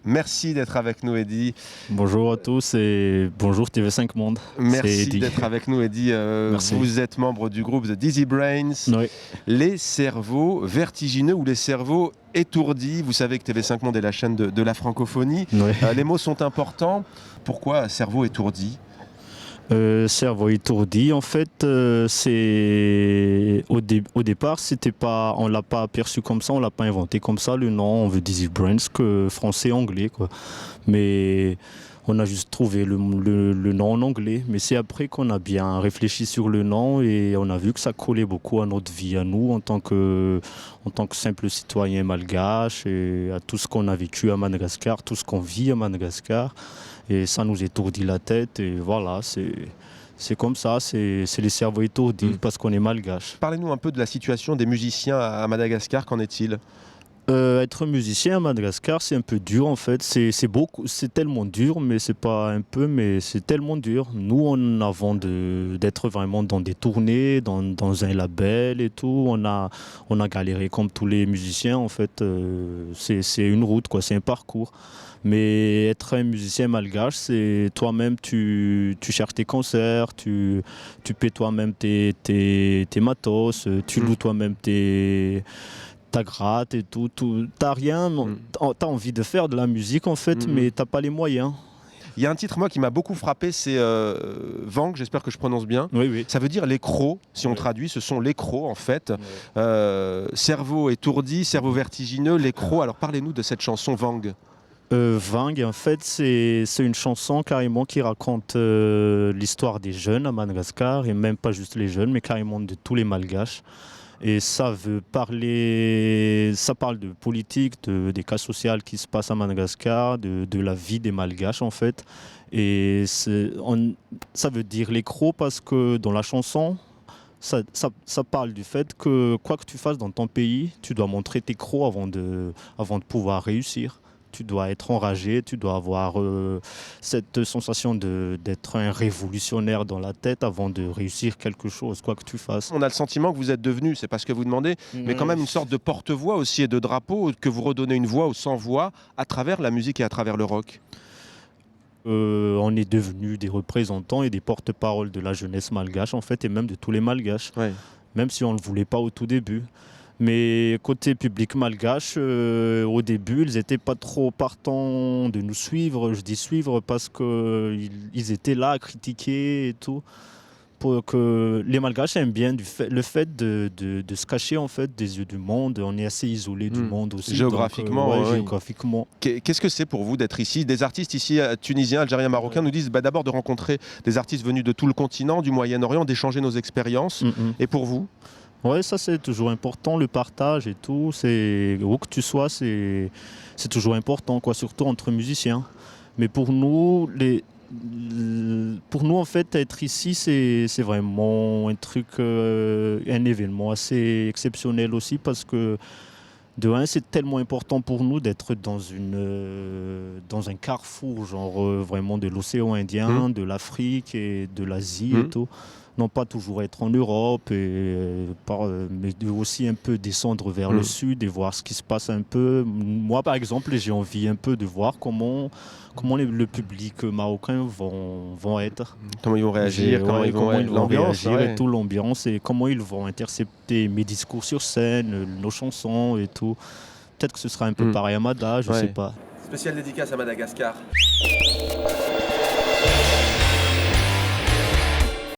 Merci d'être avec nous, Eddy. Bonjour à tous et bonjour TV5 Monde. Merci d'être avec nous, Eddy. Vous êtes membre du groupe The Dizzy Brains, oui. Les cerveaux vertigineux ou les cerveaux étourdis. Vous savez que TV5 Monde est la chaîne de la francophonie. Oui. Les mots sont importants. Pourquoi cerveau étourdi ? Cerveau étourdi, en fait, c'est au départ, c'était pas, on l'a pas aperçu comme ça, on l'a pas inventé comme ça. Le nom, on veut Dizzy Brains, que français anglais, quoi. Mais on a juste trouvé le nom en anglais. Mais c'est après qu'on a bien réfléchi sur le nom et on a vu que ça collait beaucoup à notre vie, à nous en tant que simple citoyen malgache et à tout ce qu'on a vécu à Madagascar, tout ce qu'on vit à Madagascar. Et ça nous étourdit la tête et voilà, c'est comme ça, c'est les cerveaux étourdis parce qu'on est malgache. Parlez-nous un peu de la situation des musiciens à Madagascar, qu'en est-il ? Être musicien à Madagascar, c'est un peu dur en fait. C'est tellement dur, mais c'est pas un peu, mais c'est tellement dur. Nous, avant d'être vraiment dans des tournées, dans un label et tout, on a galéré comme tous les musiciens en fait. C'est une route, quoi, c'est un parcours. Mais être un musicien malgache, c'est toi-même, tu cherches tes concerts, tu paies toi-même tes matos, tu loues toi-même ta gratte et tout. T'as rien, t'as envie de faire de la musique en fait, mais t'as pas les moyens. Il y a un titre, moi, qui m'a beaucoup frappé, c'est Vang, j'espère que je prononce bien. Oui. Ça veut dire les crocs, si on traduit, ce sont les crocs, en fait. Cerveau étourdi, cerveau vertigineux, les crocs. Alors, parlez-nous de cette chanson Vang. Vang, en fait, c'est une chanson carrément qui raconte l'histoire des jeunes à Madagascar, et même pas juste les jeunes, mais carrément de tous les malgaches. Et ça parle de politique, des cas sociaux qui se passent à Madagascar, de la vie des malgaches en fait. Et ça veut dire les crocs parce que dans la chanson, ça parle du fait que quoi que tu fasses dans ton pays, tu dois montrer tes crocs avant de pouvoir réussir. Tu dois être enragé, tu dois avoir cette sensation d'être un révolutionnaire dans la tête avant de réussir quelque chose, quoi que tu fasses. On a le sentiment que vous êtes devenu, c'est pas ce que vous demandez, mais quand même une sorte de porte-voix aussi et de drapeau, que vous redonnez une voix aux sans-voix à travers la musique et à travers le rock. On est devenus des représentants et des porte-parole de la jeunesse malgache en fait, et même de tous les malgaches, même si on ne le voulait pas au tout début. Mais côté public malgache, au début, ils n'étaient pas trop partants de nous suivre. Je dis suivre parce qu'ils étaient là à critiquer et tout. Pour que les malgaches aiment bien le fait de se cacher en fait des yeux du monde. On est assez isolé du monde aussi. Géographiquement. Donc, géographiquement. Qu'est-ce que c'est pour vous d'être ici ? Des artistes ici, tunisiens, algériens, marocains, nous disent d'abord de rencontrer des artistes venus de tout le continent, du Moyen-Orient, d'échanger nos expériences. Et pour vous ? Oui, ça c'est toujours important, le partage et tout. Où que tu sois, c'est toujours important, quoi, surtout entre musiciens. Mais pour nous, en fait, être ici, c'est vraiment un truc, un événement assez exceptionnel aussi parce que de un, c'est tellement important pour nous d'être dans un carrefour, genre vraiment de l'océan Indien, de l'Afrique et de l'Asie et tout. Non pas toujours être en Europe, mais aussi un peu descendre vers le sud et voir ce qui se passe un peu. Moi, par exemple, j'ai envie un peu de voir comment le public marocain vont être. Comment ils vont réagir, comment ils vont réagir et tout, l'ambiance, et comment ils vont intercepter mes discours sur scène, nos chansons et tout. Peut-être que ce sera un peu pareil à Mada, je sais pas. Spéciale dédicace à Madagascar.